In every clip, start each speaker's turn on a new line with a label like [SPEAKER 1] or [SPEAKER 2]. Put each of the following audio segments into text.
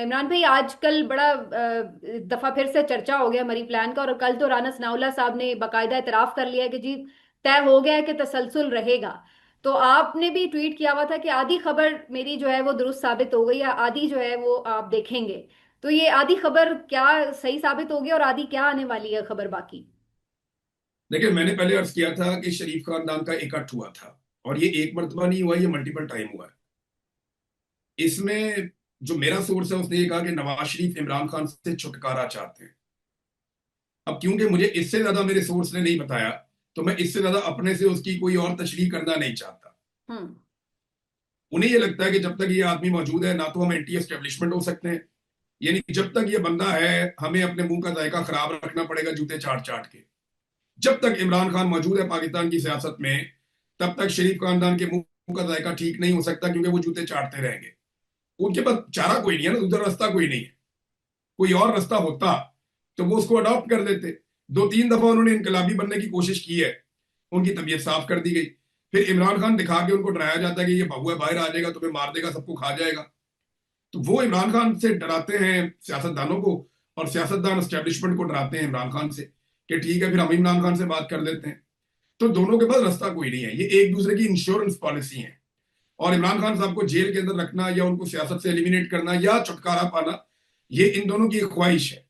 [SPEAKER 1] इमरान भाई, आजकल बड़ा दफा फिर से चर्चा हो गया मरी प्लान का, और कल तो राना सनाउल्लाह साहब ने बाकायदा इतराफ कर लिया है कि जी तय हो गया है कि तसलसल रहेगा। तो आपने भी ट्वीट किया हुआ था कि आधी खबर मेरी जो है वो दुरुस्त साबित हो गई, या आधी जो है वो आप देखेंगे। तो ये आधी खबर क्या सही साबित होगी, और आधी क्या आने वाली है खबर बाकी?
[SPEAKER 2] देखिए, मैंने पहले अर्ज किया था कि शरीफ खानदान का इकट्ठ हुआ था। और ये एक मर्तबा नहीं हुआ, ये मल्टीपल टाइम हुआ है। इसमें जो मेरा सोर्स है उसने ये कहा कि नवाज शरीफ इमरान खान से छुटकारा चाहते हैं। अब क्योंकि मुझे इससे ज्यादा मेरे सोर्स ने नहीं बताया, तो मैं इससे ज्यादा अपने से उसकी कोई और तशरीह करना नहीं चाहता।
[SPEAKER 1] हम्म।
[SPEAKER 2] उन्हें ये लगता है कि जब तक ये आदमी मौजूद है ना तो हम एंटी एस्टेब्लिशमेंट हो सकते हैं, यानी जब तक ये बंदा है हमें अपने मुंह का जायका खराब रखना पड़ेगा जूते चाट चाट के। जब तक इमरान खान मौजूद है पाकिस्तान की सियासत में, तब तक शरीफ खानदान के मुंह का जायका ठीक नहीं हो सकता, क्योंकि वो जूते चाटते रहेंगे। उनके पास चारा कोई नहीं है ना, दूसरा रास्ता कोई नहीं है। कोई और रास्ता होता तो वो उसको अडॉप्ट कर देते। दो तीन दफा उन्होंने इनकलाबी बनने की कोशिश की है, उनकी तबीयत साफ कर दी गई। फिर इमरान खान दिखा के उनको डराया जाता है कि ये बहुआ बाहर आ जाएगा, तुम्हें मार देगा, सबको खा जाएगा। तो वो इमरान खान से डराते हैं सियासतदानों को, और सियासतदान एस्टेब्लिशमेंट को डराते हैं इमरान खान से कि ठीक है फिर हम इमरान खान से बात कर लेते हैं। तो दोनों के पास रास्ता कोई नहीं है, ये एक दूसरे की इंश्योरेंस पॉलिसी है। और इमरान खान साहब को जेल के अंदर रखना या उनको सियासत से एलिमिनेट करना या छुटकारा पाना, ये इन दोनों की एक ख्वाहिश है।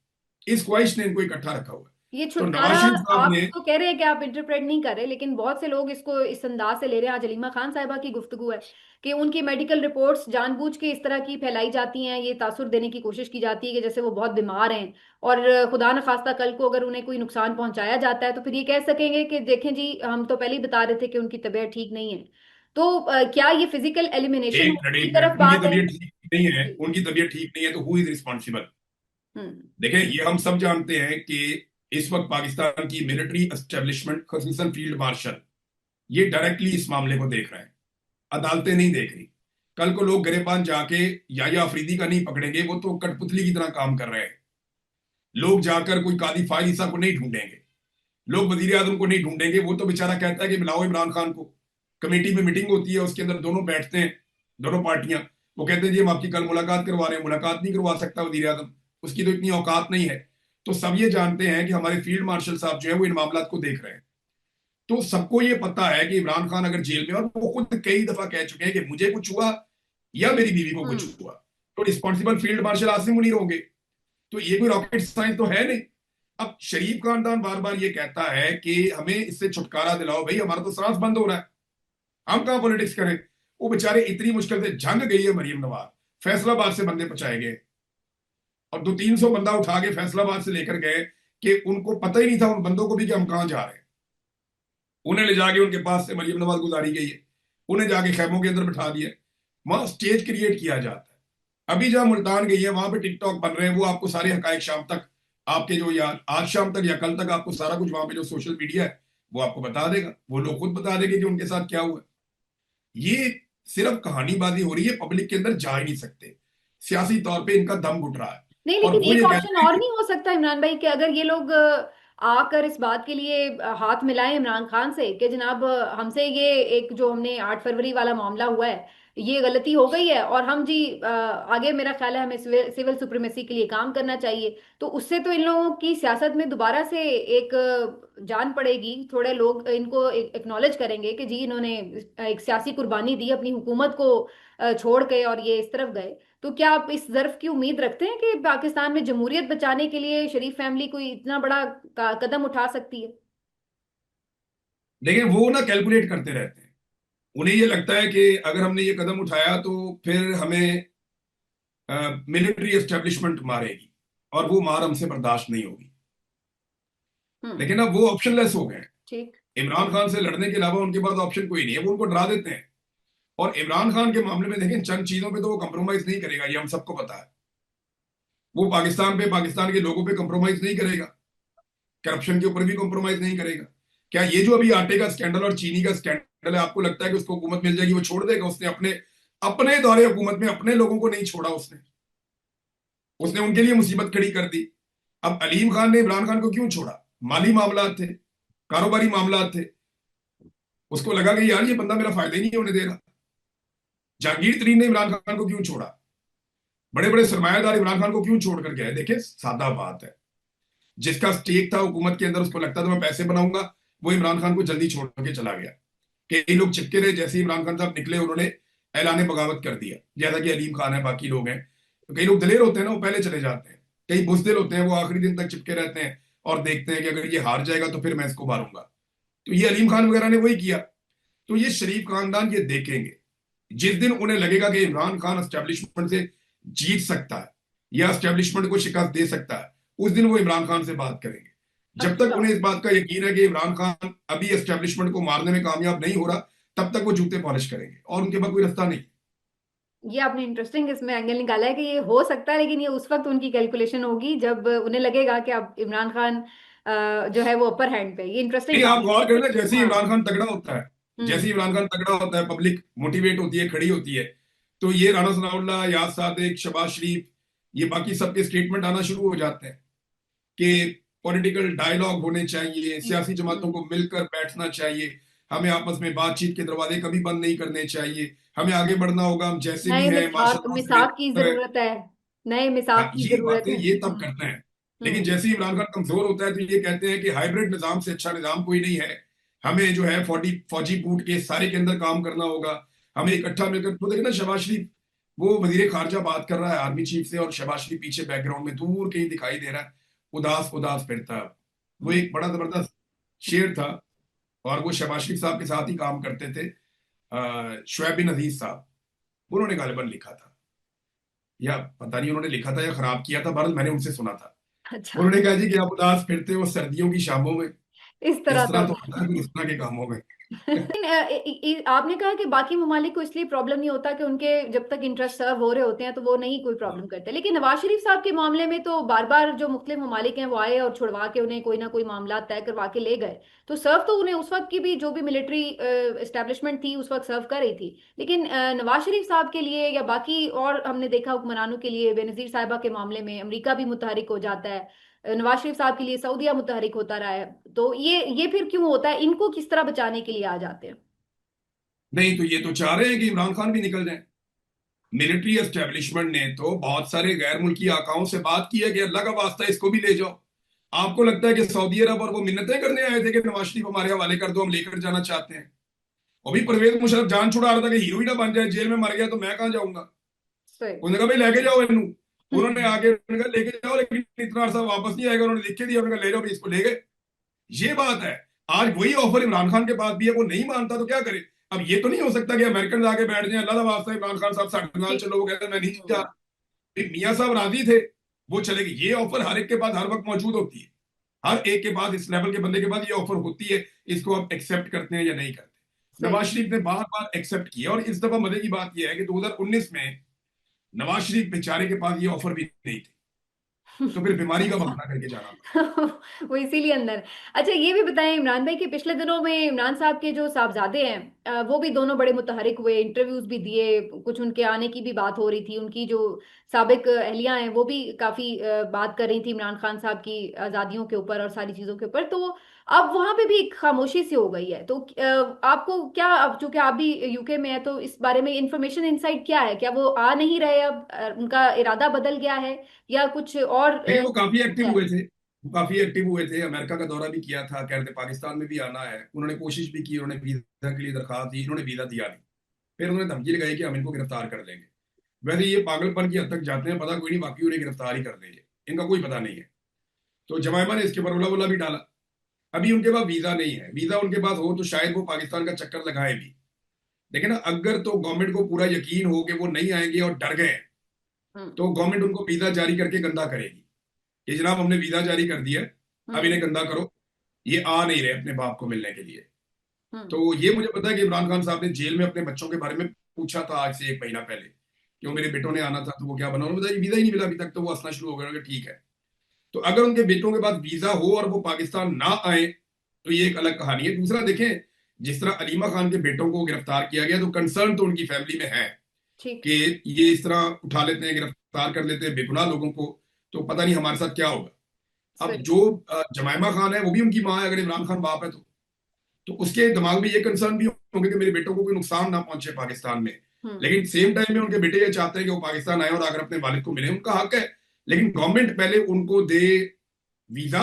[SPEAKER 2] इस ख्वाहिश ने इनको इकट्ठा रखा हुआ है।
[SPEAKER 1] ये
[SPEAKER 2] तो
[SPEAKER 1] छुटकारा
[SPEAKER 2] नवाज शरीफ साहब
[SPEAKER 1] आप
[SPEAKER 2] ने
[SPEAKER 1] तो कह रहे हैं कि आप इंटरप्रेट नहीं कर रहे, लेकिन बहुत से लोग इसको इस अंदाज से ले रहे हैं। आज अलीमा खान साहिबा की गुफ्तगू है कि उनकी मेडिकल रिपोर्ट्स जानबूझ के इस तरह की फैलाई जाती हैं, ये तासुर देने की कोशिश की जाती है कि जैसे वो बहुत बीमार हैं, और खुदा न खास्ता कल को अगर उन्हें कोई नुकसान पहुंचाया जाता है तो फिर ये कह सकेंगे कि देखें जी, हम तो पहले ही बता रहे थे कि उनकी तबीयत ठीक नहीं है। तो क्या ये फिजिकल एलिमिनेशन की
[SPEAKER 2] एक
[SPEAKER 1] तरफ
[SPEAKER 2] मिनट, उनकी
[SPEAKER 1] बात है?
[SPEAKER 2] तबीयत ठीक नहीं है,
[SPEAKER 1] जी।
[SPEAKER 2] उनकी तबीयत ठीक नहीं है तो हु इज रिस्पॉन्सिबल?
[SPEAKER 1] हम्म।
[SPEAKER 2] देखें, ये हम सब जानते हैं कि इस वक्त पाकिस्तान की मिलिट्री एस्टेब्लिशमेंट, खसूसन फील्ड मार्शल, ये डायरेक्टली इस मामले को देख रहे हैं। अदालतें नहीं देख रही। कल को लोग गिरेबान जाके या अफरीदी का नहीं पकड़ेंगे, वो तो कठपुतली की तरह काम कर रहे हैं। लोग जाकर कोई कादी फायद को नहीं ढूंढेंगे, लोग वजीर आजम को नहीं ढूंढेंगे। वो तो बेचारा कहता है कि मिलाओ इमरान खान को। कमेटी में मीटिंग होती है, उसके अंदर दोनों बैठते हैं, दोनों पार्टियां। वो कहते हैं जी हम आपकी कल मुलाकात करवा रहे हैं। मुलाकात नहीं करवा सकता वजीर आजम, उसकी तो इतनी औकात नहीं है। तो सब ये जानते हैं कि हमारे फील्ड मार्शल साहब जो है वो इन मामला को देख रहे हैं। तो सबको ये पता है कि इमरान खान अगर जेल में, और वो खुद कई दफा कह चुके हैं कि मुझे कुछ हुआ या मेरी बीवी को कुछ
[SPEAKER 1] हम्म।
[SPEAKER 2] हुआ तो responsible field marshal Asim Munir होंगे। तो ये कोई रॉकेट साइंस तो है नहीं। अब शरीफ खानदान बार बार ये कहता है कि हमें इससे छुटकारा दिलाओ, भाई हमारा तो सांस बंद हो रहा है, हम कहां पॉलिटिक्स करें। वो बेचारे इतनी मुश्किल से जंग गई है मरियम नवाज, फैसलाबाद से बंदे पहुंचाए गए, और 200-300 बंदा उठा के फैसलाबाद से लेकर गए कि उनको पता ही नहीं था उन बंदों को भी कि हम कहां जा रहे हैं। उन्हें ले जाके उनके पास से मरियम नवाज गुजारी गई है, उन्हें जाके खैमों के अंदर बिठा दिया। वहां स्टेज क्रिएट किया जाता है। अभी जहां मुल्तान गई है वहां पे टिकटॉक बन रहे हैं, वो आपको सारे हकायक शाम तक, आपके जो या आज शाम तक या कल तक आपको सारा कुछ वहां पे जो सोशल मीडिया है वो आपको बता देगा। वो लोग खुद बता देंगे कि उनके साथ क्या हुआ। ये सिर्फ कहानीबाजी हो रही है, पब्लिक के अंदर जा ही नहीं सकते। सियासी तौर पे इनका दम घुट रहा है।
[SPEAKER 1] नहीं,
[SPEAKER 2] और
[SPEAKER 1] लेकिन
[SPEAKER 2] वो
[SPEAKER 1] एक
[SPEAKER 2] ये
[SPEAKER 1] ऑप्शन
[SPEAKER 2] कहते हैं
[SPEAKER 1] और
[SPEAKER 2] कि
[SPEAKER 1] नहीं हो सकता इमरान भाई कि अगर ये लोग आकर इस बात के लिए हाथ मिलाएं इमरान खान से कि जनाब, हमसे ये एक जो हमने 8 फरवरी वाला मामला हुआ है, ये गलती हो गई है, और हम जी आगे मेरा ख्याल है हमें सिविल सुप्रीमेसी के लिए काम करना चाहिए। तो उससे तो इन लोगों की सियासत में दोबारा से एक जान पड़ेगी। थोड़े लोग इनको एक्नॉलेज करेंगे कि जी इन्होंने एक सियासी कुर्बानी दी अपनी हुकूमत को छोड़ के, और ये इस तरफ गए। तो क्या आप इस जर्फ की उम्मीद रखते हैं कि पाकिस्तान में जमहूरियत बचाने के लिए शरीफ फैमिली कोई इतना बड़ा कदम उठा सकती है?
[SPEAKER 2] देखिए, वो ना कैलकुलेट करते रहते हैं। उन्हें ये लगता है कि अगर हमने ये कदम उठाया तो फिर हमें मिलिट्री एस्टेब्लिशमेंट मारेगी, और वो मार हमसे बर्दाश्त नहीं होगी।
[SPEAKER 1] हम्म।
[SPEAKER 2] लेकिन अब वो ऑप्शनलेस हो गए हैं।
[SPEAKER 1] ठीक।
[SPEAKER 2] इमरान खान से लड़ने के अलावा उनके पास ऑप्शन कोई नहीं है, वो उनको डरा देते हैं। और इमरान खान के मामले में देखें, चंद चीजों पे तो वो कंप्रोमाइज नहीं करेगा, ये हम सबको पता है। वो पाकिस्तान पे, पाकिस्तान के लोगों पे कंप्रोमाइज नहीं करेगा, करप्शन के ऊपर भी कंप्रोमाइज नहीं करेगा। क्या ये जो अभी आटे का स्कैंडल और चीनी का स्कैंडल है, आपको लगता है कि उसको हुकूमत मिल जाएगी वो छोड़ देगा? उसने अपने अपने दौरे हुकूमत में अपने लोगों को नहीं छोड़ा, उसने
[SPEAKER 1] ठीक।
[SPEAKER 2] उसने उनके लिए मुसीबत खड़ी कर दी। अब अलीम खान ने इमरान खान को क्यों छोड़ा? माली मामला थे, कारोबारी मामला थे। उसको लगा कि यार ये बंदा मेरा फायदा ही नहीं होने दे रहा। जहांगीर तरीन ने इमरान खान को क्यों छोड़ा? बड़े बड़े सरमायादार इमरान खान को क्यों छोड़ कर गए? देखिए सादा बात है, जिसका स्टेक था हुकूमत के अंदर, उसको लगता था मैं पैसे बनाऊंगा, वो इमरान खान को जल्दी छोड़ के चला गया। कई लोग चिपके रहे, जैसे ही इमरान खान साहब निकले उन्होंने ऐलान बगावत कर दिया, जैसा कि अलीम खान है, बाकी लोग हैं। तो कई लोग दलेर होते हैं ना, वो पहले चले जाते हैं। कई बुजदिल होते हैं, वो आखिरी दिन तक चिपके रहते हैं और देखते हैं कि अगर ये हार जाएगा तो फिर मैं इसको मारूंगा। तो ये अलीम खान वगैरह ने वही किया। तो ये शरीफ खानदान ये देखेंगे, जिस दिन उन्हें लगेगा कि इमरान खान एस्टेब्लिशमेंट से जीत सकता है या एस्टेब्लिशमेंट को शिकस्त दे सकता है, उस दिन वो इमरान खान से बात करेंगे। जब तक
[SPEAKER 1] अच्छा,
[SPEAKER 2] उन्हें इस बात का यकीन है कि इमरान खान अभी एस्टेब्लिशमेंट को मारने में कामयाब नहीं हो रहा, तब तक वो जूते पॉलिश करेंगे और उनके पास कोई रास्ता नहीं।
[SPEAKER 1] ये आपने इंटरेस्टिंग इसमें एंगल निकाला है कि ये हो सकता है, लेकिन ये उस वक्त उनकी कैलकुलेशन होगी जब उन्हें लगेगा कि अब इमरान खान जो है वो अपर हैंड पे। ये इंटरेस्टिंग
[SPEAKER 2] नहीं,
[SPEAKER 1] बात
[SPEAKER 2] आप गौर करें ना, जैसे ही
[SPEAKER 1] है।
[SPEAKER 2] इमरान खान तगड़ा होता है, जैसे
[SPEAKER 1] हम्म।
[SPEAKER 2] ही इमरान खान तगड़ा होता है, पब्लिक मोटिवेट होती है, खड़ी होती है, तो ये राणा सनाउल्लाह, याद सादिक, शहबाज शरीफ, ये बाकी सबके स्टेटमेंट आना शुरू हो जाते हैं कि पॉलिटिकल डायलॉग होने चाहिए, सियासी जमातों
[SPEAKER 1] हम्म।
[SPEAKER 2] को मिलकर बैठना चाहिए, हमें आपस में बातचीत के दरवाजे कभी बंद नहीं करने चाहिए, हमें आगे बढ़ना होगा, हम जैसे भी
[SPEAKER 1] नए
[SPEAKER 2] हैं
[SPEAKER 1] मिसाक
[SPEAKER 2] माशाल्लाह से
[SPEAKER 1] मिसाक की
[SPEAKER 2] बेहतर है।
[SPEAKER 1] जरूरत है। नए
[SPEAKER 2] हाँ,
[SPEAKER 1] मिसाक की
[SPEAKER 2] ये
[SPEAKER 1] जरूरत
[SPEAKER 2] बातें
[SPEAKER 1] है।
[SPEAKER 2] ये तब करते हैं। लेकिन
[SPEAKER 1] हम्म।
[SPEAKER 2] जैसे ही इमरान खान कमजोर होता है तो ये कहते हैं कि हाइब्रिड निजाम से अच्छा निजाम कोई नहीं है, हमें जो है फौजी फौजी बूट के सारे के अंदर काम करना होगा, हमें इकट्ठा मिलकर। तो देखिए ना, शहबाज शरीफ वो वजीर खारजा बात कर रहा है आर्मी चीफ से, और शहबाज शरीफ पीछे बैकग्राउंड में दूर कहीं दिखाई दे रहा है, उदास उदास फिरता है। वो
[SPEAKER 1] हम्म।
[SPEAKER 2] एक बड़ा जबरदस्त शेर था। और वो शहबाज शरीफ साहब के साथ ही काम करते थे, शुएब बिन अजीज साहब, उन्होंने गालिबन लिखा था, या पता नहीं उन्होंने लिखा था या खराब किया था, बहरहाल मैंने उनसे सुना था।
[SPEAKER 1] अच्छा,
[SPEAKER 2] उन्होंने कहा जी कि आप उदास फिरते हो सर्दियों की शामों में,
[SPEAKER 1] इस तरह
[SPEAKER 2] इस
[SPEAKER 1] तो
[SPEAKER 2] तरह तो होता है फिर इस तरह के कामों में।
[SPEAKER 1] लेकिन आपने कहा कि बाकी ममालिक को इसलिए प्रॉब्लम नहीं होता कि उनके जब तक इंटरेस्ट सर्व हो रहे होते हैं तो वो नहीं कोई प्रॉब्लम करते, लेकिन नवाज शरीफ साहब के मामले में तो बार बार जो मुख्तलिफ ममालिक हैं वो आए और छुड़वा के उन्हें कोई ना कोई मामला तय करवा के ले गए। तो सर्व तो उन्हें उस वक्त की भी जो भी मिलिट्री एस्टेब्लिशमेंट थी उस वक्त सर्व कर रही थी, लेकिन नवाज शरीफ साहब के लिए या बाकी और हमने देखा हुक्मरानों के लिए, बेनजीर साहिबा के मामले में अमेरिका भी मुतहरिक हो जाता है, नवाज शरीफ साहब के लिए सऊदीया मुतहरिक होता रहा है। तो ये फिर क्यों होता है? इनको किस तरह बचाने के लिए आ जाते हैं?
[SPEAKER 2] नहीं, तो ये तो चाह रहे हैं कि इमरान खान भी निकल जाए। मिलिट्री एस्टेब्लिशमेंट ने तो बहुत सारे गैर मुल्की आकाओं से बात की है कि अल्लाह का वास्ता इसको भी ले जाओ। आपको लगता है कि सऊदी अरब और वो मिन्नतें करने आए थे कि नवाज शरीफ हमारे हवाले कर दो, हम लेकर जाना चाहते हैं? वो भी परवेज मुशर्रफ जान छुड़ा रहा था कि हीरो ही ना बन जाए, जेल में मर गया तो मैं कहां जाऊंगा।
[SPEAKER 1] सही।
[SPEAKER 2] उन्होंने कहा भाई लेके जाओ इनू। उन्होंने
[SPEAKER 1] हम्म।
[SPEAKER 2] आगे उन्होंने कहा लेके जाओ, लेकिन इतना अरसा वापस नहीं आएगा, उन्होंने लिख के दिया, उन्होंने कहा ले जाओ भाई, इसको ले गए। ये बात है। आज वही ऑफर इमरान खान के पास भी है, वो नहीं मानता तो क्या करे? अब ये तो नहीं हो सकता कि अमेरिकन आके बैठ जाए, अल्लाह का वास्ता इमरान खान साहब साढ़े नाल
[SPEAKER 1] ठीक।
[SPEAKER 2] चलो, वो कहते हैं मैं नहीं जा।
[SPEAKER 1] हम्म।
[SPEAKER 2] मियाँ साहब राजी थे, वो चले गए। ये ऑफर हर एक के पास हर वक्त मौजूद होती है, हर एक के पास, इस लेवल के बंदे के पास ये ऑफर होती है। इसको आप एक्सेप्ट करते हैं या नहीं करते?
[SPEAKER 1] सही।
[SPEAKER 2] नवाज शरीफ ने बार बार एक्सेप्ट किया, और इस दफा मजे की बात यह है कि 2019 में नवाज शरीफ बेचारे के पास ये ऑफर भी नहीं थी, तो फिर बीमारी का
[SPEAKER 1] अच्छा।
[SPEAKER 2] बहाना करके जाना पड़ा।
[SPEAKER 1] वो इसीलिए अंदर। अच्छा, ये भी बताएं इमरान भाई कि पिछले दिनों में इमरान साहब के जो साहबजादे हैं वो भी दोनों बड़े मुतहरिक हुए, इंटरव्यूज भी दिए, कुछ उनके आने की भी बात हो रही थी। उनकी जो साबिक अहलियां हैं वो भी काफी बात कर रही थी इमरान खान साहब की आजादियों के ऊपर और सारी चीजों के ऊपर। तो अब वहां पे भी एक खामोशी सी हो गई है। तो आपको क्या, अब चूंकि आप भी यूके में है, तो इस बारे में इंफॉर्मेशन इनसाइड क्या है? क्या वो आ नहीं रहे अब? उनका इरादा बदल गया है या कुछ और
[SPEAKER 2] नहीं, वो काफी एक्टिव
[SPEAKER 1] है?
[SPEAKER 2] हुए थे, वो काफी एक्टिव हुए थे, अमेरिका का दौरा भी किया था, कह रहे थे पाकिस्तान में भी आना है, उन्होंने कोशिश भी की, उन्होंने वीजा के लिए दरखास्त दी, इन्होंने वीजा दिया नहीं। फिर उन्होंने धमकी लगाई कि हम इनको गिरफ्तार कर लेंगे। वैसे ये पागलपन की हद तक जाते हैं, पता कोई नहीं, बाकी उन्हें गिरफ्तार ही कर देंगे, इनका कोई पता नहीं है। तो जमायमा ने इसके ऊपर उला उला भी डाला। अभी उनके पास वीजा नहीं है, वीजा उनके पास हो तो शायद वो पाकिस्तान का चक्कर लगाए भी। लेकिन अगर तो गवर्नमेंट को पूरा यकीन हो कि वो नहीं आएंगे और डर गए,
[SPEAKER 1] हम्म।
[SPEAKER 2] तो गवर्नमेंट उनको वीजा जारी करके गंदा करेगी कि जनाब हमने वीजा जारी कर दिया, अब
[SPEAKER 1] हम्म।
[SPEAKER 2] इन्हें गंदा करो, ये आ नहीं रहे अपने बाप को मिलने के लिए।
[SPEAKER 1] हम्म।
[SPEAKER 2] तो ये मुझे पता है कि इमरान खान साहब ने जेल में अपने बच्चों के बारे में पूछा था आज से 1 महीना पहले, कि वो मेरे बेटों ने आना था तो वो क्या बना, उन्होंने बताया वीजा ही नहीं मिला अभी तक, तो वो हंसना शुरू हो गया, उन्होंने कहा, ठीक है। तो अगर उनके बेटों के पास वीजा हो और वो पाकिस्तान ना आए तो ये एक अलग कहानी है। दूसरा देखें, जिस तरह अलीमा खान के बेटों को गिरफ्तार किया गया, तो कंसर्न तो उनकी फैमिली में है
[SPEAKER 1] ठीक।
[SPEAKER 2] कि ये इस तरह उठा लेते हैं, गिरफ्तार कर लेते हैं बेगुनाह लोगों को, तो पता नहीं हमारे साथ क्या होगा। अब
[SPEAKER 1] सही।
[SPEAKER 2] जो जमायमा खान है वो भी उनकी माँ है, अगर इमरान खान बाप है तो उसके दिमाग में ये कंसर्न भी होंगे कि मेरे बेटों को कोई नुकसान ना पहुंचे पाकिस्तान में।
[SPEAKER 1] हम्म।
[SPEAKER 2] लेकिन सेम टाइम में उनके बेटे ये चाहते हैं कि वो पाकिस्तान आए और आकर अपने वालिद को मिले, उनका हक है। लेकिन गवर्नमेंट पहले उनको दे वीजा,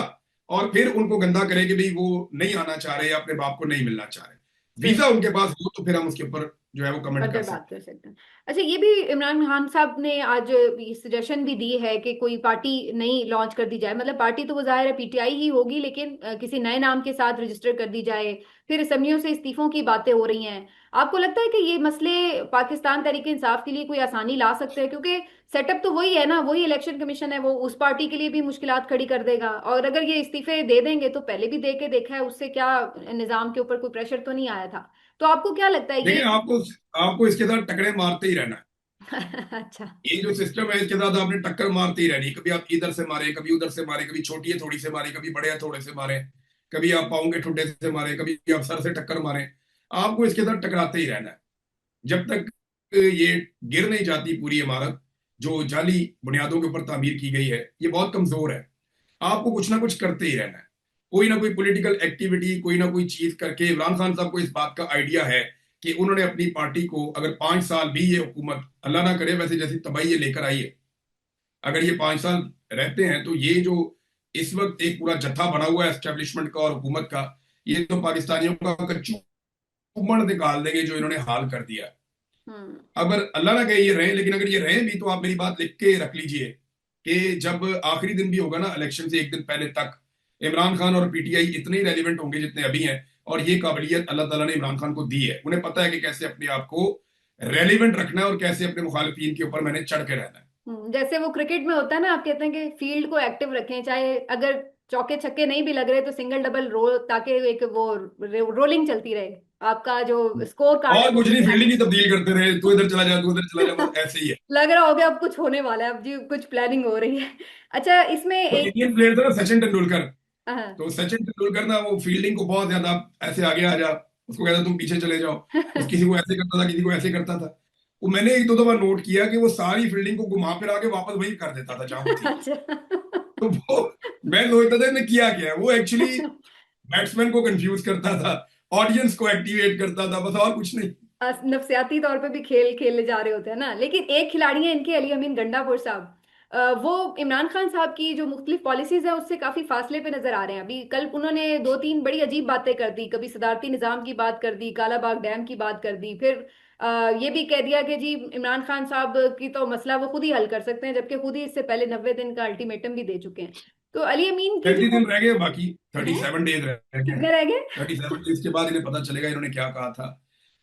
[SPEAKER 2] और फिर उनको गंदा करे कि भाई वो नहीं आना चाह रहे या अपने बाप को नहीं मिलना चाह रहे।
[SPEAKER 1] सही।
[SPEAKER 2] वीजा उनके पास हो तो फिर हम उसके ऊपर जो है वो कमेंट कर
[SPEAKER 1] फर्दर बात
[SPEAKER 2] सकते
[SPEAKER 1] कर
[SPEAKER 2] हैं।
[SPEAKER 1] सकते हैं। अच्छा, ये भी इमरान खान साहब ने आज ये सजेशन भी दी है कि कोई पार्टी नई लॉन्च कर दी जाए, मतलब पार्टी तो वो जाहिर है पीटीआई ही होगी, लेकिन किसी नए नाम के साथ रजिस्टर कर दी जाए। फिर असेंबलियों से इस्तीफों की बातें हो रही हैं। आपको लगता है कि ये मसले पाकिस्तान तहरीक इंसाफ के लिए कोई आसानी ला सकते हैं? क्योंकि सेटअप तो वही है ना, वही इलेक्शन कमीशन है, वो उस पार्टी के लिए भी मुश्किलात खड़ी कर देगा। और अगर ये इस्तीफे दे देंगे तो पहले भी दे के देखा है, उससे क्या निजाम के ऊपर कोई प्रेशर तो नहीं आया था। तो आपको क्या लगता है
[SPEAKER 2] देखिए,
[SPEAKER 1] ये?
[SPEAKER 2] आपको आपको इसके साथ टकरे मारते ही रहना है।
[SPEAKER 1] अच्छा।
[SPEAKER 2] ये जो सिस्टम है इसके साथ आपने टक्कर मारते ही रहनी है। कभी आप इधर से मारे, कभी उधर से मारे, कभी छोटी है थोड़ी से मारे, कभी बड़े है थोड़े से मारे, कभी आप पाओ के ठुड्डे से मारे, कभी आप सर से टक्कर मारे। आपको इसके साथ टकराते ही रहना है जब तक ये गिर नहीं जाती पूरी इमारत जो जाली बुनियादों के ऊपर तामीर की गई है। ये बहुत कमजोर है। आपको कुछ ना कुछ करते ही रहना है, कोई ना कोई पॉलिटिकल एक्टिविटी, कोई ना कोई चीज करके। इमरान खान साहब को इस बात का आइडिया है कि उन्होंने अपनी पार्टी को, अगर 5 साल भी ये हुकूमत, अल्लाह ना करे वैसे जैसी तबाही ये लेकर आई है, अगर ये 5 साल रहते हैं तो ये जो इस वक्त एक पूरा जत्था बना हुआ है एस्टेब्लिशमेंट का और हुकूमत का, ये तो पाकिस्तानियों का कच्चू निकाल देंगे जो इन्होंने हाल कर दिया।
[SPEAKER 1] हम्म।
[SPEAKER 2] अगर अल्लाह ना कहे ये रहे, लेकिन अगर ये रहे भी तो आप मेरी बात लिख के रख लीजिए कि जब आखिरी दिन भी होगा ना इलेक्शन से एक दिन पहले तक, इमरान खान और पीटीआई इतने ही रेलिवेंट होंगे जितने अभी हैं। और ये काबिलियत अल्लाह ताला ने इमरान खान को दी है, उन्हें पता है कि कैसे अपने आप को रेलिवेंट रखना है और कैसे अपने मुखालिफिन के ऊपर मैंने चढ़ के रहना है।
[SPEAKER 1] जैसे वो क्रिकेट में होता है ना, आप कहते हैं कि फील्ड को एक्टिव रखें, चाहे अगर चौके छक्के नहीं भी लग रहे तो सिंगल डबल रोल, ताकि एक वो रोलिंग चलती रहे, आपका जो स्कोर कार्ड है
[SPEAKER 2] और
[SPEAKER 1] वो
[SPEAKER 2] कुछ नहीं, फील्डिंग ही तब्दील करते रहे, तू इधर चला जा, तू इधर चला जा, बस ऐसे ही है।
[SPEAKER 1] लग रहा होगा अब कुछ होने वाला है, अब जी कुछ प्लानिंग हो रही है। अच्छा, इसमें
[SPEAKER 2] वो
[SPEAKER 1] एक।
[SPEAKER 2] इंडियन प्लेयर था ना सचिन तेंदुलकर,
[SPEAKER 1] हाँ।
[SPEAKER 2] तो सचिन तेंदुलकर ना वो फील्डिंग को बहुत ज्यादा ऐसे आगे आ जा, उसको कहता तुम पीछे चले जाओ। उस किसी को ऐसे करता था, किसी को ऐसे करता था। वो मैंने एक दो दफा नोट किया कि वो सारी फील्डिंग को घुमा फिरा के वापस वही कर देता था जहां वो थी।
[SPEAKER 1] अच्छा।
[SPEAKER 2] तो वो, मैं सोचता था इसने किया क्या है। वो एक्चुअली बैट्समैन को कंफ्यूज करता था, ऑडियंस को एक्टिवेट करता था, बस और कुछ नहीं।
[SPEAKER 1] नफसियाती तौर पे भी खेल खेलने जा रहे होते हैं ना। लेकिन एक खिलाड़ी है इनके, अली अमीन गंडापुर साहब। वो इमरान खान साहब की जो मुख्तलिफ पॉलिसीज है उससे काफी फासले पे नजर आ रहे हैं। अभी कल उन्होंने दो तीन बड़ी अजीब बातें कर दी, कभी सदारती निजाम की बात कर दी, कालाबाग डैम की बात कर दी, फिर ये भी कह दिया कि जी इमरान खान साहब की तो मसला वो खुद ही हल कर सकते हैं, जबकि खुद ही इससे पहले 90 दिन का अल्टीमेटम भी दे चुके हैं। तो अली अमीन की
[SPEAKER 2] 30 दिन
[SPEAKER 1] जो
[SPEAKER 2] रह गए, बाकी थर्टी
[SPEAKER 1] है,
[SPEAKER 2] सेवन डेज रह गए हैं।
[SPEAKER 1] कितने रह गए?
[SPEAKER 2] 37 डेज के बाद इन्हें पता चलेगा इन्होंने क्या कहा था।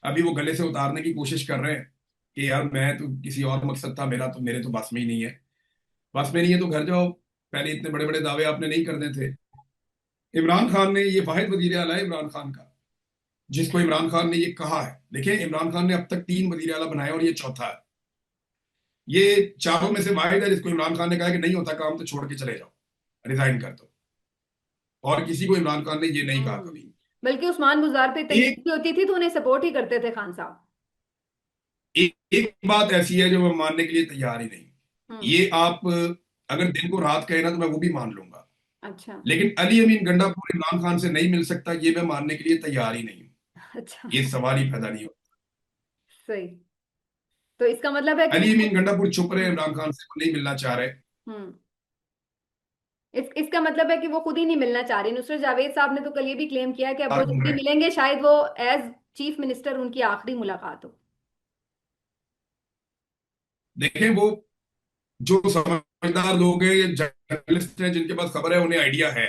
[SPEAKER 2] अभी वो गले से उतारने की कोशिश कर रहे हैं कि यार मैं तो किसी और मकसद था मेरा, तो मेरे तो बस में ही नहीं है। बस में नहीं है तो घर जाओ, पहले इतने बड़े बड़े दावे आपने नहीं करने थे। इमरान खान ने, ये वाहिद वजीर आला है इमरान खान का जिसको इमरान खान ने ये कहा है। देखिए, इमरान खान ने अब तक 3 वजीर आला बनाए और ये चौथा है। ये चारों में से वाहिद है जिसको इमरान खान ने कहा कि नहीं होता काम तो छोड़ के चले जाओ, रिजाइन कर दो। और किसी को इमरान खान ने ये नहीं कहा
[SPEAKER 1] हम्म।
[SPEAKER 2] कभी।
[SPEAKER 1] बल्कि उस्मान बुज़ार पे
[SPEAKER 2] एक
[SPEAKER 1] तनकीद होती थी तो उन्हें सपोर्ट ही करते थे खान साहब।
[SPEAKER 2] एक बात ऐसी है जो मैं मानने के लिए तैयार ही नहीं।
[SPEAKER 1] हम्म।
[SPEAKER 2] ये आप अगर दिन को रात कहे ना तो मैं वो भी मान लूंगा।
[SPEAKER 1] अच्छा।
[SPEAKER 2] लेकिन अली अमीन गंडापुर इमरान खान से नहीं मिल सकता, ये मैं मानने के लिए तैयार ही नहीं हूं।
[SPEAKER 1] अच्छा।
[SPEAKER 2] ये सवाल ही पैदा नहीं हो।
[SPEAKER 1] सही। तो इसका मतलब है कि
[SPEAKER 2] अली
[SPEAKER 1] वो।
[SPEAKER 2] अमीन गंडापुर चुप रहे,
[SPEAKER 1] हम्म।
[SPEAKER 2] इमरान खान से वो नहीं मिलना चाह रहे।
[SPEAKER 1] हम्म। इसका मतलब है कि वो खुद ही नहीं मिलना चाह रहे। नुसरत जावेद साहब ने तो कल ये भी क्लेम किया कि अब वो
[SPEAKER 2] साथ
[SPEAKER 1] जब
[SPEAKER 2] घूम
[SPEAKER 1] भी
[SPEAKER 2] रहे हैं।
[SPEAKER 1] मिलेंगे शायद वो एज चीफ मिनिस्टर उनकी आखिरी मुलाकात हो।
[SPEAKER 2] देखें, वो जो समझदार लोग हैं, ये जर्नलिस्ट हैं जिनके पास खबर है, उन्हें आइडिया है।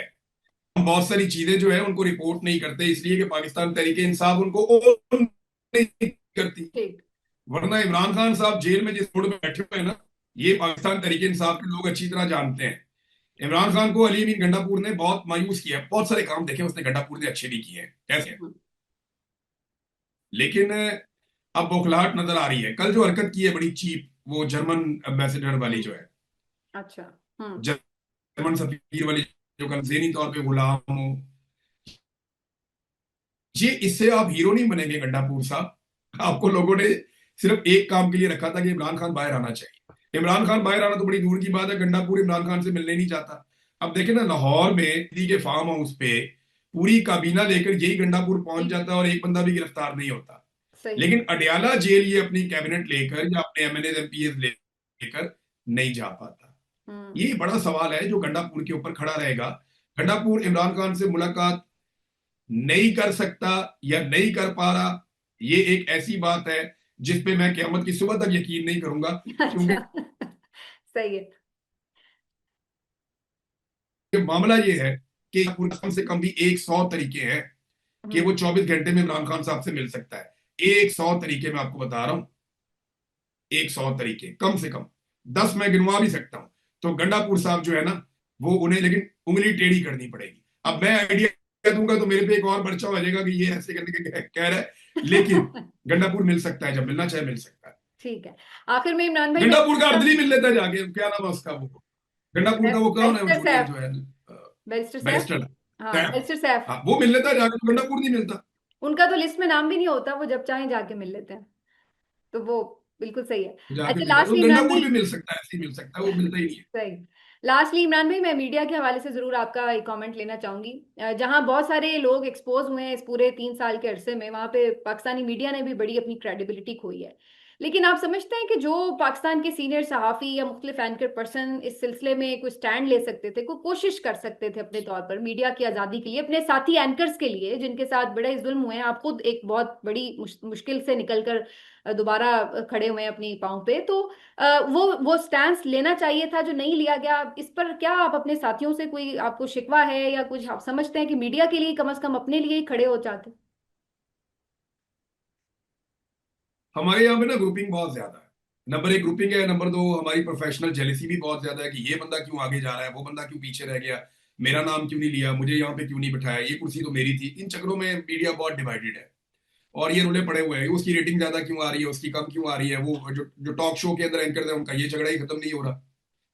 [SPEAKER 2] हम बहुत सारी चीजें जो है उनको रिपोर्ट नहीं करते इसलिए कि पाकिस्तान तहरीके इंसाफ उनको own नहीं करती।
[SPEAKER 1] ठीक।
[SPEAKER 2] वरना इमरान खान साहब जेल में जिस रोड में बैठे हुए हैं ना, ये पाकिस्तान तहरीके इंसाफ के लोग अच्छी तरह जानते हैं। इमरान खान को अली अमीन गंडापुर ने बहुत मायूस किया है। बहुत सारे काम देखे उसने गंडापुर ने अच्छे भी किए हैं, कैसे हैं।
[SPEAKER 1] हम्म।
[SPEAKER 2] लेकिन अब बौखलाहट नजर आ रही है। कल जो हरकत की है बड़ी चीप, वो जर्मन एम्बेसडर वाली
[SPEAKER 1] हम्म।
[SPEAKER 2] जो है,
[SPEAKER 1] अच्छा। हम्म।
[SPEAKER 2] जर्मन सफीर वाली, जो कल ज़हनी तौर पे गुलाम हो, ये इससे आप हीरो नहीं बनेंगे गंडापुर साहब। आपको लोगों ने सिर्फ एक काम के लिए रखा था कि इमरान खान बाहर आना चाहिए। इमरान खान बाहर आना तो बड़ी दूर की बात है, गंडापुर इमरान खान से मिलने नहीं चाहता। अब देखे ना, लाहौर में दीदी के फार्म हाउस पे पूरी काबीना लेकर यही गंडापुर पहुंच
[SPEAKER 1] ठीक।
[SPEAKER 2] जाता है और एक बंदा भी गिरफ्तार नहीं होता।
[SPEAKER 1] सही है।
[SPEAKER 2] लेकिन अडयाला जेल ये अपनी कैबिनेट लेकर या अपने एमएनए एमपीएस लेकर नहीं जा पाता।
[SPEAKER 1] हम्म।
[SPEAKER 2] ये बड़ा सवाल है जो गंडापुर के ऊपर खड़ा रहेगा। गंडापुर इमरान खान से मुलाकात नहीं कर सकता या नहीं कर पा रहा, ये एक ऐसी बात है जिसपे मैं क़यामत की सुबह तक यकीन नहीं करूंगा। क्योंकि
[SPEAKER 1] अच्छा। सही है।
[SPEAKER 2] मामला ये है कि कम से कम भी 100 तरीके हैं कि
[SPEAKER 1] हम्म।
[SPEAKER 2] वो 24 घंटे में इमरान खान साहब से मिल सकता है। 100 तरीके मैं आपको बता रहा हूं, 100 तरीके कम से कम, 10 मैं गिनवा भी सकता हूं। तो गंडापुर साहब जो है ना, वो उन्हें लेकिन उंगली टेढ़ी करनी पड़ेगी। अब मैं आइडिया दूंगा तो मेरे पे एक और पर्चा हो जाएगा कि ये ऐसे करने के कह रहा है, लेकिन गंडापुर मिल सकता है, जब मिलना चाहे मिल सकता है।
[SPEAKER 1] ठीक है। आखिर में इमरान भाई, मैं
[SPEAKER 2] गंडापुर का अर्दली मिल लेता है जाके, क्या नाम है उसका, वो गंडापुर का वो कौन है, वो
[SPEAKER 1] बैरिस्टर
[SPEAKER 2] जूनियर
[SPEAKER 1] सैफ।
[SPEAKER 2] जो है
[SPEAKER 1] बैरिस्टर सैफ।
[SPEAKER 2] बैरिस्टर
[SPEAKER 1] हाँ,
[SPEAKER 2] सैफ।
[SPEAKER 1] बैरिस्टर सैफ।
[SPEAKER 2] हाँ, वो मिल लेता है जाके, तो गंडापुर नहीं मिलता।
[SPEAKER 1] उनका तो लिस्ट में नाम भी नहीं होता, वो जब चाहे जाके मिल लेते हैं। तो वो बिल्कुल सही है।
[SPEAKER 2] जाके
[SPEAKER 1] अच्छा,
[SPEAKER 2] मिलता है, तो
[SPEAKER 1] लास्टली इमरान
[SPEAKER 2] गंडापुर
[SPEAKER 1] भाई।
[SPEAKER 2] भी मिल सकता है, ऐसे ही मिल सकता है, वो मिलता ही नहीं है।
[SPEAKER 1] सही। लास्टली इमरान भाई, मैं मीडिया के हवाले से जरूर आपका एक कमेंट लेना चाहूंगी। जहां बहुत सारे लोग एक्सपोज हुए हैं इस पूरे 3 साल के अरसे में, वहां पे पाकिस्तानी मीडिया ने भी बड़ी अपनी क्रेडिबिलिटी खोई है। लेकिन आप समझते हैं कि जो पाकिस्तान के सीनियर सहाफ़ी या मुख्तलिफ एंकर पर्सन इस सिलसिले में कोई स्टैंड ले सकते थे, कोई कोशिश कर सकते थे अपने तौर पर मीडिया की आज़ादी के लिए, अपने साथी एंकर्स के लिए जिनके साथ बड़े जुल्म हुए हैं, आप खुद एक बहुत बड़ी मुश्किल से निकल कर दोबारा खड़े हुए हैं अपनी पाँव पे, तो वो स्टैंड लेना चाहिए था जो नहीं लिया गया। इस पर क्या आप अपने साथियों से, कोई आपको शिकवा है या कुछ आप समझते हैं कि मीडिया के लिए कम से कम अपने लिए ही खड़े हो जाते?
[SPEAKER 2] हमारे यहाँ पे ना ग्रुपिंग बहुत ज्यादा है। नंबर एक ग्रुपिंग है, नंबर दो हमारी प्रोफेशनल जेलिसी भी बहुत ज्यादा है कि ये बंदा क्यों आगे जा रहा है, वो बंदा क्यों पीछे रह गया, मेरा नाम क्यों नहीं लिया, मुझे यहाँ पे क्यों नहीं बिठाया, ये कुर्सी तो मेरी थी। इन चक्करों में मीडिया बहुत डिवाइडेड है और ये रोले पड़े हुए हैं, उसकी रेटिंग ज्यादा क्यों आ रही है, उसकी कम क्यों आ रही है। वो जो जो टॉक शो के अंदर एंकर थे, उनका ये झगड़ा ही खत्म नहीं हो रहा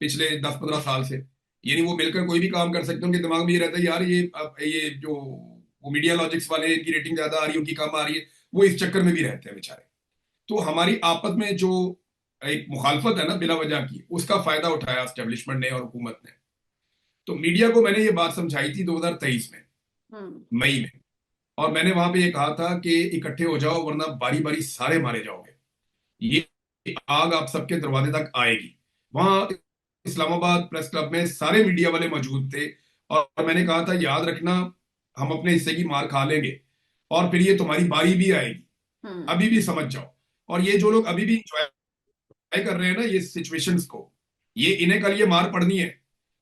[SPEAKER 2] पिछले 10-15 साल से। यानी वो मिलकर कोई भी काम कर सकते हैं, उनके दिमाग में ये रहता है यार ये जो वो मीडिया लॉजिक्स वाले, इनकी रेटिंग ज्यादा आ रही है, उनकी कम आ रही है, वो इस चक्कर में भी रहते हैं बेचारे। तो हमारी आपस में जो एक मुखालफत है ना बिला वजह की, उसका फायदा उठाया एस्टेब्लिशमेंट ने और हुकूमत ने। तो मीडिया को मैंने ये बात समझाई थी 2023 में,
[SPEAKER 1] हम्म।
[SPEAKER 2] मई में, और मैंने वहां पे ये कहा था कि इकट्ठे हो जाओ वरना बारी बारी सारे मारे जाओगे। ये आग आप सबके दरवाजे तक आएगी। वहां इस्लामाबाद प्रेस क्लब में सारे मीडिया वाले मौजूद थे और मैंने कहा था याद रखना, हम अपने हिस्से की मार खा लेंगे और फिर ये तुम्हारी बारी भी आएगी,
[SPEAKER 1] हम्म।
[SPEAKER 2] अभी भी समझ जाओ। और ये जो लोग अभी भी इंजॉय कर रहे हैं ना ये सिचुएशंस को, ये इन्हें कल ये मार पड़नी है,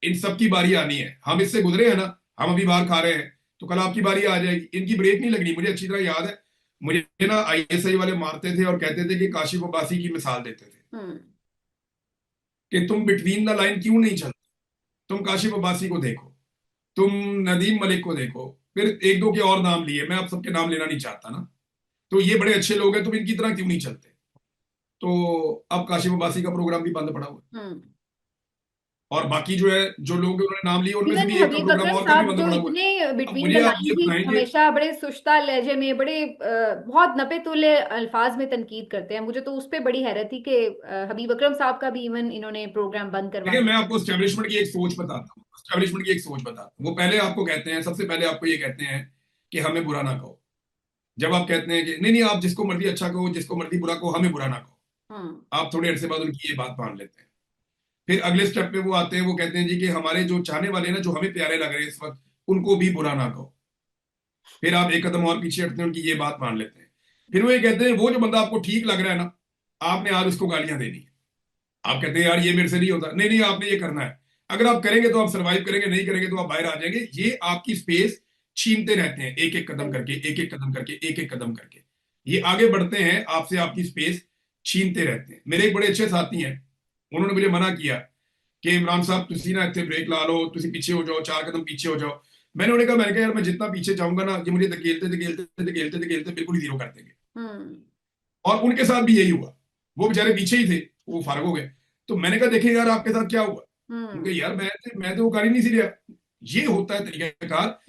[SPEAKER 2] इन सब की बारी आनी है। हम इससे गुजरे हैं ना, हम अभी मार खा रहे हैं, तो कल आपकी बारी आ जाएगी। इनकी ब्रेक नहीं लगनी। मुझे अच्छी तरह याद है, मुझे ना आईएसआई वाले मारते थे और कहते थे कि काशिफ अब्बासी की मिसाल देते थे
[SPEAKER 1] हम्म।
[SPEAKER 2] कि तुम बिटवीन द लाइन क्यों नहीं चलते, तुम काशिफ अब्बासी को देखो, तुम नदीम मलिक को देखो, फिर एक दो के और नाम लिए, मैं आप सबके नाम लेना नहीं चाहता ना। तो ये बड़े अच्छे लोग हैं, तुम इनकी तरह क्यों नहीं चलते। तो अब काशिफ अब्बासी का प्रोग्राम भी बंद पड़ा हुआ है
[SPEAKER 1] हम्म।
[SPEAKER 2] और बाकी जो है, जो लोग उन्होंने नाम लिए उनमें से
[SPEAKER 1] इवन
[SPEAKER 2] भी एक का
[SPEAKER 1] हबीब
[SPEAKER 2] प्रोग्राम
[SPEAKER 1] अकरम
[SPEAKER 2] और का भी
[SPEAKER 1] साहब
[SPEAKER 2] बंद
[SPEAKER 1] जो
[SPEAKER 2] पड़ा हुआ है।
[SPEAKER 1] इतने
[SPEAKER 2] अब
[SPEAKER 1] बिटवीन द
[SPEAKER 2] मुझे आप
[SPEAKER 1] लाइन
[SPEAKER 2] ये
[SPEAKER 1] ही
[SPEAKER 2] बताएं कि
[SPEAKER 1] हमेशा बड़े सुस्ता लहजे में, बड़े बहुत नपे तुले अल्फाज में तनकीद करते हैं, मुझे तो उस पर बड़ी हैरत थी कि हबीब अकरम साहब का भी इवन इन्होंने प्रोग्राम बंद करवा
[SPEAKER 2] देखिए, मैं
[SPEAKER 1] दिया।
[SPEAKER 2] आपको स्टैब्लिशमेंट की एक सोच बताता हूँ, स्टैब्लिशमेंट की एक सोच बताता हूँ। वो पहले आपको कहते हैं, सबसे पहले आपको ये कहते हैं कि हमें बुरा ना कहो। जब आप कहते हैं कि नहीं नहीं आप जिसको मर्जी अच्छा कहो, जिसको मर्जी बुरा कहो, हमें बुरा ना कहो,
[SPEAKER 1] हम्म।
[SPEAKER 2] आप थोड़े अरसे बाद उनकी ये बात मान लेते हैं। फिर अगले स्टेप पे वो आते हैं, वो कहते हैं जी कि हमारे जो चाहने वाले हैं ना, जो हमें प्यारे लग रहे हैं इस वक्त, उनको भी बुरा ना कहो। फिर आप एक कदम और पीछे हटते हैं, उनकी ये बात मान लेते हैं। फिर वो ये कहते हैं वो जो बंदा आपको ठीक लग रहा है ना, आपने आज उसको गालियां देनी है। आप कहते हैं यार ये मेरे से नहीं होता, नहीं नहीं आपने ये करना है। अगर आप करेंगे तो आप सरवाइव करेंगे, नहीं करेंगे तो आप बाहर आ जाएंगे। ये आपकी स्पेस छीनते रहते हैं, एक एक कदम करके, एक एक कदम करके, एक एक कदम करके ये आगे बढ़ते हैं आपसे, आपकी स्पेस छीनते रहते हैं। मेरे एक बड़े अच्छे साथी हैं, उन्होंने मुझे मना किया कि इमरान साहब तुसी ना इतने ब्रेक ला लो, तुसी पीछे हो जाओ, 4 कदम पीछे हो जाओ। मैंने कहा यार मैं जितना पीछे जाऊंगा ना, ये मुझे धकेलते धकेलते धकेलते धकेलते बिल्कुल ही जीरो कर देंगे।
[SPEAKER 1] हम्म।
[SPEAKER 2] और उनके साथ भी यही हुआ, वो बेचारे पीछे ही थे, वो फारग हो गए। तो मैंने कहा देखे यार आपके साथ क्या हुआ।
[SPEAKER 1] हम्म।
[SPEAKER 2] उनके यार मैं तो वो गाड़ी नहीं सी लिया। ये होता है तरीकाकार।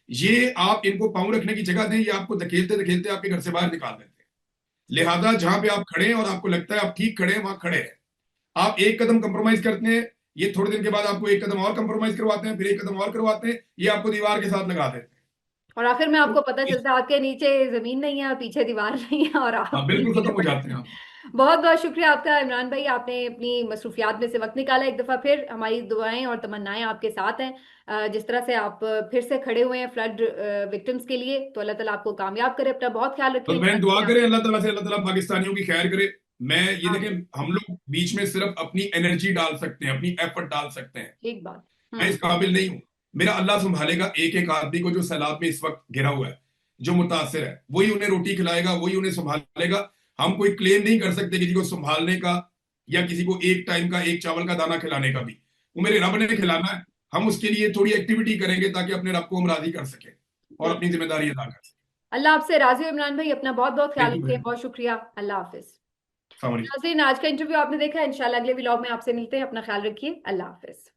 [SPEAKER 2] ये आप इनको पाँव रखने की जगह दें, ये आपको धकेलते धकेलते आपके घर से बाहर निकाल देते हैं। लिहाजा जहां पे आप खड़े हैं और आपको लगता है आप ठीक खड़े हैं, वहां खड़े हैं। आप एक कदम कंप्रोमाइज करते हैं, ये थोड़े दिन के बाद आपको एक कदम और कंप्रोमाइज करवाते हैं, फिर एक कदम और करवाते हैं, ये आपको दीवार के साथ लगा देते हैं।
[SPEAKER 1] और आखिर में
[SPEAKER 2] तो
[SPEAKER 1] आपको पता चलता है आपके नीचे जमीन नहीं है, पीछे दीवार नहीं है, और
[SPEAKER 2] हाँ,
[SPEAKER 1] आप
[SPEAKER 2] बिल्कुल
[SPEAKER 1] नीचे
[SPEAKER 2] खत्म हो
[SPEAKER 1] पड़े
[SPEAKER 2] जाते हैं
[SPEAKER 1] हैं।
[SPEAKER 2] आप।
[SPEAKER 1] बहुत बहुत शुक्रिया आपका इमरान भाई, आपने अपनी मसरूफियात में से वक्त निकाला। एक दफा फिर हमारी दुआएं और तमन्नाएं आपके साथ हैं। जिस तरह से आप फिर से खड़े हुए हैं फ्लड विक्टिम्स के लिए, तो अल्लाह ताला आपको कामयाब करे। अपना बहुत ख्याल रखिए
[SPEAKER 2] बस बहन दुआ
[SPEAKER 1] इंशाल्लाह।
[SPEAKER 2] करें अल्लाह ताला से, अल्लाह ताला पाकिस्तानियों की खैर करे। मैं ये देखें,
[SPEAKER 1] आमीन।
[SPEAKER 2] हम लोग बीच में सिर्फ अपनी एनर्जी डाल सकते हैं, अपनी एफर्ट डाल सकते हैं।
[SPEAKER 1] ठीक बात।
[SPEAKER 2] मैं
[SPEAKER 1] हम्म।
[SPEAKER 2] इस काबिल नहीं हूं। मेरा अल्लाह संभालेगा एक एक आदमी को जो सैलाब में इस वक्त घिरा हुआ है, जो मुतासिर है, वही उन्हें रोटी खिलाएगा, वही उन्हें संभालेगा। हम कोई क्लेम नहीं कर सकते किसी को संभालने का, या किसी को एक टाइम का एक चावल का दाना खिलाने का भी। वो मेरे रब ने खिलाना है। हम उसके लिए थोड़ी एक्टिविटी करेंगे ताकि अपने रब को हम राजी कर सकें और
[SPEAKER 1] ठीक।
[SPEAKER 2] अपनी जिम्मेदारी अदा कर सकें।
[SPEAKER 1] अल्लाह आपसे राजी हो इमरान भाई, अपना बहुत बहुत ख्याल
[SPEAKER 2] थैंक यू
[SPEAKER 1] रखिए,
[SPEAKER 2] बहन।
[SPEAKER 1] बहुत शुक्रिया। अल्लाह हाफिज।
[SPEAKER 2] सलाम अलैकुम।
[SPEAKER 1] नाज़रीन, आज का इंटरव्यू आपने देखा, इंशाल्लाह अगले व्लॉग में आपसे मिलते हैं। अपना ख्याल रखिए। अल्लाह हाफिज।